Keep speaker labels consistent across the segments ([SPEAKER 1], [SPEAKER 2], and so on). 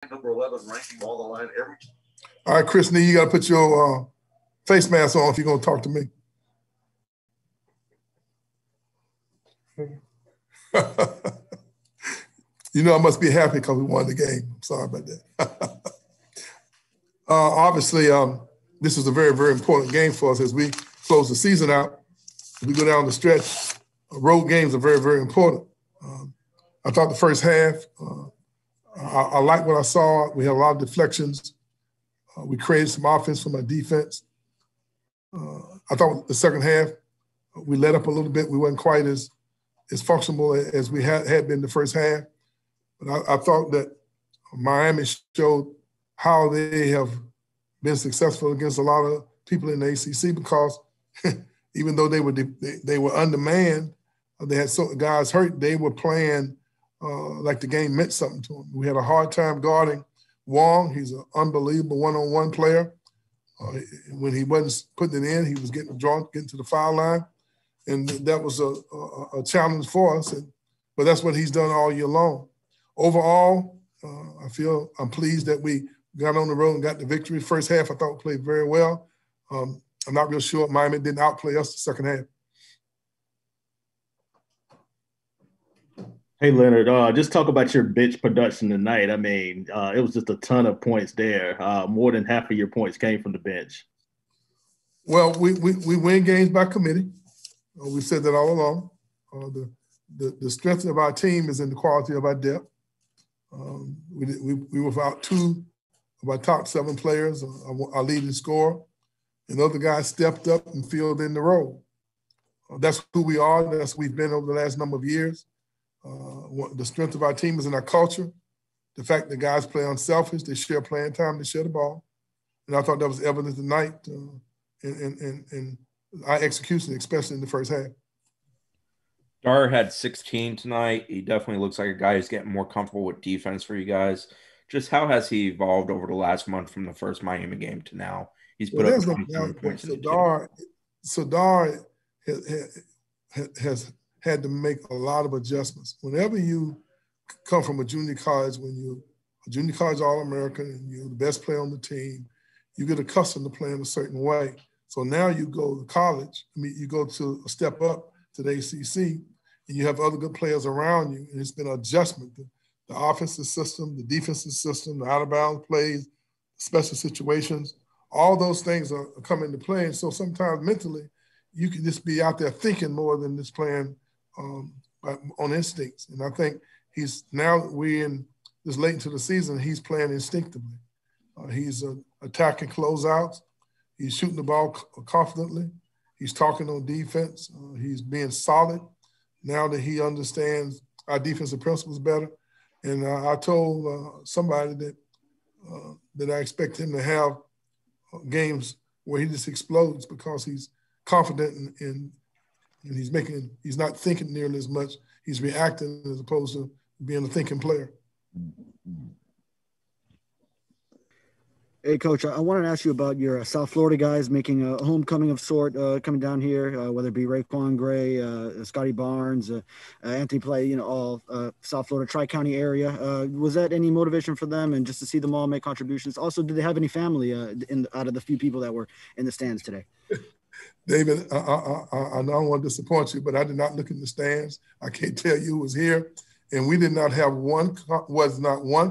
[SPEAKER 1] number 11 ranking on the line every time.
[SPEAKER 2] All right, Chris Nee, you got to put your face mask on if you're going to talk to me. You know I must be happy because we won the game. I'm sorry about that. Obviously, this is a very, very important game for us as we close the season out. As we go down the stretch, road games are very, very important. I thought the first half, I liked what I saw. We had a lot of deflections. We created some offense from our defense. I thought the second half, we let up a little bit. We weren't quite as functional as we had been the first half. But I thought that Miami showed how they have been successful against a lot of people in the ACC because even though they were undermanned, they had guys hurt, they were playing like the game meant something to them. We had a hard time guarding Wong. He's an unbelievable one-on-one player. When he wasn't putting it in, he was getting to the foul line. And that was a challenge for us. But that's what he's done all year long. Overall, I'm pleased that we got on the road and got the victory. First half, I thought we played very well. I'm not real sure Miami didn't outplay us the second half.
[SPEAKER 3] Hey, Leonard, just talk about your bench production tonight. I mean, it was just a ton of points there. More than half of your points came from the bench.
[SPEAKER 2] Well, we win games by committee. We said that all along. The strength of our team is in the quality of our depth. We were without two of our top 7 players, our leading scorer, and other guys stepped up and filled in the role. That's who we are. That's who we've been over the last number of years. The strength of our team is in our culture. The fact that guys play unselfish, they share playing time, they share the ball. And I thought that was evident tonight in our execution, especially in the first half.
[SPEAKER 4] Dar had 16 tonight. He definitely looks like a guy who's getting more comfortable with defense for you guys. Just how has he evolved over the last month from the first Miami game to now? He's put up 27 points.
[SPEAKER 2] So Dar has had to make a lot of adjustments. Whenever you come from a junior college, when you're a junior college All-American and you're the best player on the team, you get accustomed to playing a certain way. So now you go to college, you go to a step up to the ACC, and you have other good players around you, and it's been an adjustment. The offensive system, the defensive system, the out-of-bounds plays, special situations, all those things are coming into play. And so sometimes mentally, you can just be out there thinking more than just playing on instincts. And I think we're in this late into the season, he's playing instinctively. He's attacking closeouts. He's shooting the ball confidently. He's talking on defense. He's being solid now that he understands our defensive principles better. And I told somebody that I expect him to have games where he just explodes because he's confident and he's not thinking nearly as much. He's reacting as opposed to being a thinking player.
[SPEAKER 5] Hey, Coach, I wanted to ask you about your South Florida guys making a homecoming of sort, coming down here, whether it be RaiQuan Gray, Scotty Barnes, Anthony Play, all South Florida, Tri-County area. Was that any motivation for them and just to see them all make contributions? Also, did they have any family out of the few people that were in the stands today?
[SPEAKER 2] David, I don't want to disappoint you, but I did not look in the stands. I can't tell you who was here. And we did not have one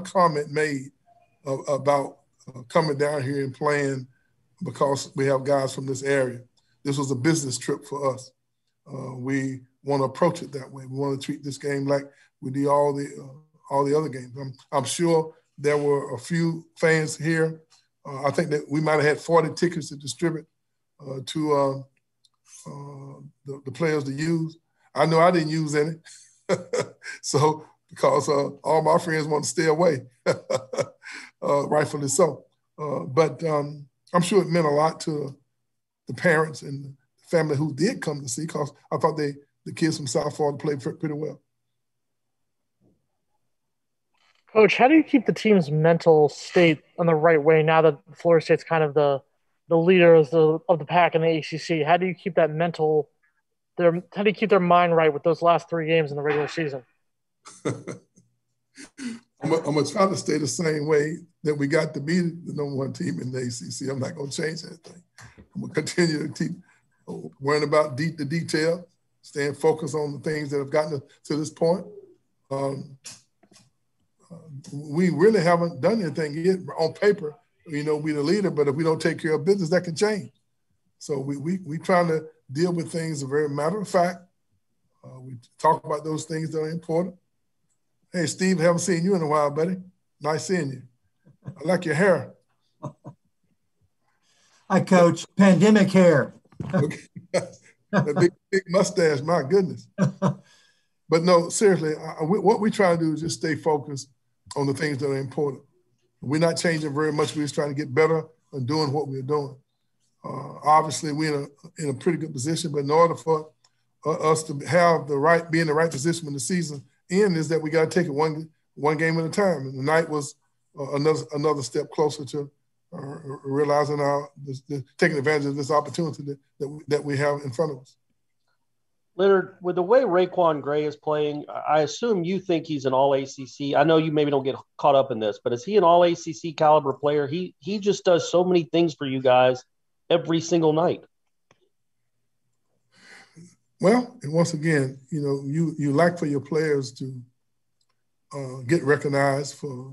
[SPEAKER 2] comment made about coming down here and playing because we have guys from this area. This was a business trip for us. We want to approach it that way. We want to treat this game like we do all the other games. I'm sure there were a few fans here. I think that we might have had 40 tickets to distribute to the players to use. I know I didn't use any. So because all my friends want to stay away, rightfully so. But I'm sure it meant a lot to the parents and the family who did come to see, because I thought the kids from South Florida played pretty well.
[SPEAKER 6] Coach, how do you keep the team's mental state on the right way now that Florida State's kind of the leader of the pack in the ACC? How do you keep that how do you keep their mind right with those last 3 games in the regular season?
[SPEAKER 2] I'm going to try to stay the same way that we got to be the number one team in the ACC. I'm not going to change anything. I'm going to continue to keep worrying about the detail, staying focused on the things that have gotten us to this point. We really haven't done anything yet on paper. We the leader, but if we don't take care of business, that can change. So we trying to deal with things a very matter of fact. We talk about those things that are important. Hey, Steve, haven't seen you in a while, buddy. Nice seeing you. I like your hair.
[SPEAKER 7] Hi, Coach. Pandemic hair.
[SPEAKER 2] Okay. That big mustache, my goodness. But no, seriously, what we try to do is just stay focused on the things that are important. We're not changing very much. We're just trying to get better and doing what we're doing. Obviously, we're in a pretty good position, but in order for us to have be in the right position when the season ends, is that we got to take it one game at a time. And tonight was another step closer to realizing taking advantage of this opportunity that we have in front of us.
[SPEAKER 8] Leonard, with the way RaiQuan Gray is playing, I assume you think he's an all-ACC. I know you maybe don't get caught up in this, but is he an all-ACC caliber player? He just does so many things for you guys every single night.
[SPEAKER 2] Well, and once again, you like for your players to get recognized for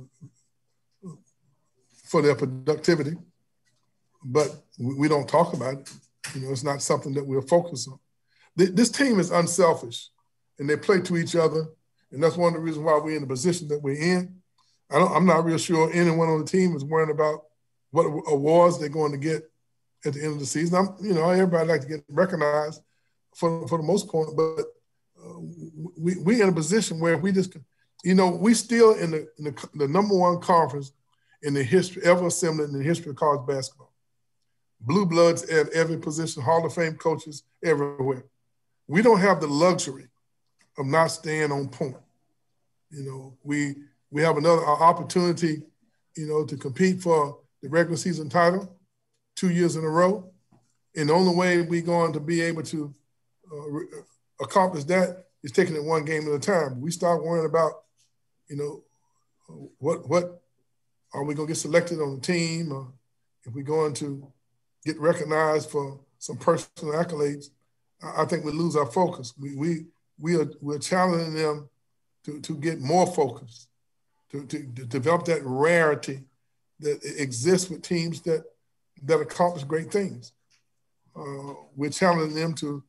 [SPEAKER 2] their productivity, but we don't talk about it. It's not something that we're focused on. This team is unselfish, and they play to each other, and that's one of the reasons why we're in the position that we're in. I'm not real sure anyone on the team is worrying about what awards they're going to get at the end of the season. Everybody like to get recognized for the most part, but we're in a position where we just, we still in the number one conference in the history ever assembled in the history of college basketball. Blue bloods at every position, Hall of Fame coaches everywhere. We don't have the luxury of not staying on point. We have another opportunity, to compete for the regular season title 2 years in a row. And the only way we're going to be able to accomplish that is taking it one game at a time. We start worrying about, what are we going to get selected on the team, or if we're going to get recognized for some personal accolades, I think we lose our focus. We're challenging them to get more focused, to develop that rarity that exists with teams that accomplish great things. We're challenging them to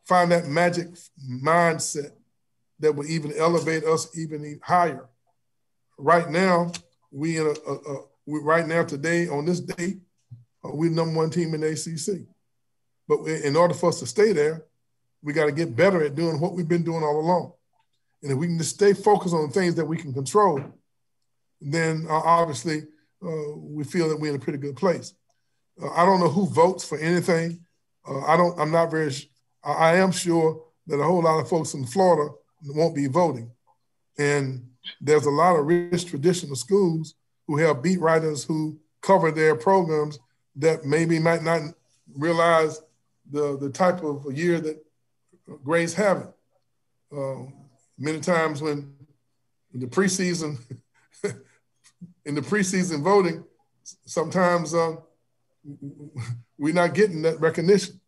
[SPEAKER 2] find that magic mindset that will even elevate us even higher. Right now, today on this date, we're the number one team in the ACC. But in order for us to stay there, we got to get better at doing what we've been doing all along. And if we can just stay focused on the things that we can control, then obviously we feel that we're in a pretty good place. I don't know who votes for anything. I am sure that a whole lot of folks in Florida won't be voting. And there's a lot of rich traditional schools who have beat writers who cover their programs that maybe might not realize the type of year that Gray's having. Many times when in the preseason voting, sometimes we're not getting that recognition.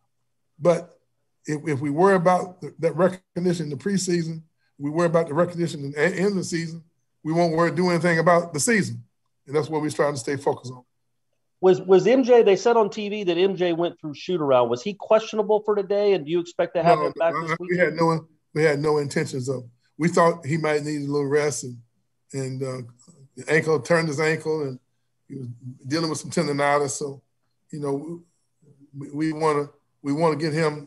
[SPEAKER 2] But if we worry about that recognition in the preseason, we worry about the recognition in the end of the season, we won't do anything about the season. And that's what we're trying to stay focused on.
[SPEAKER 8] Was MJ, they said on TV that MJ went through shoot around. Was he questionable for today? And do you expect to have him back this week?
[SPEAKER 2] We had no intentions of. We thought he might need a little rest, and the ankle turned his ankle, and he was dealing with some tendonitis. So, we want to get him.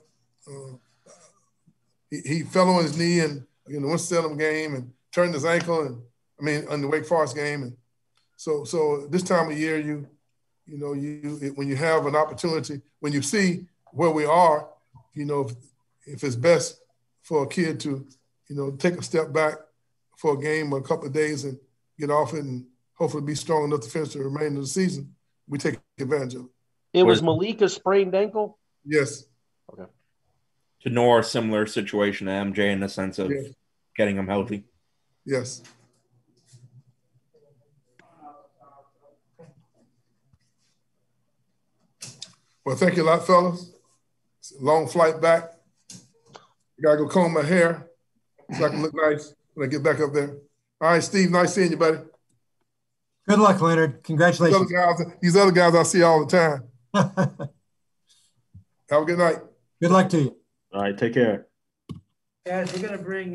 [SPEAKER 2] He fell on his knee in the Winston-Salem game and turned his ankle, in the Wake Forest game, and so this time of year when you have an opportunity, when you see where we are, if it's best for a kid to, take a step back for a game or a couple of days and get off it and hopefully be strong enough to finish the remainder of the season, we take advantage of it.
[SPEAKER 8] It was Malika's sprained ankle?
[SPEAKER 2] Yes.
[SPEAKER 8] Okay.
[SPEAKER 4] To Nor, similar situation to MJ in the sense of getting him healthy.
[SPEAKER 2] Yes. Well, thank you a lot, fellas. It's a long flight back. I got to go comb my hair so I can look nice when I get back up there. All right, Steve, nice seeing you, buddy.
[SPEAKER 7] Good luck, Leonard. Congratulations.
[SPEAKER 2] These other guys I see all the time. Have a good night.
[SPEAKER 7] Good luck to you.
[SPEAKER 3] All right, take care.
[SPEAKER 9] Guys, we're going to bring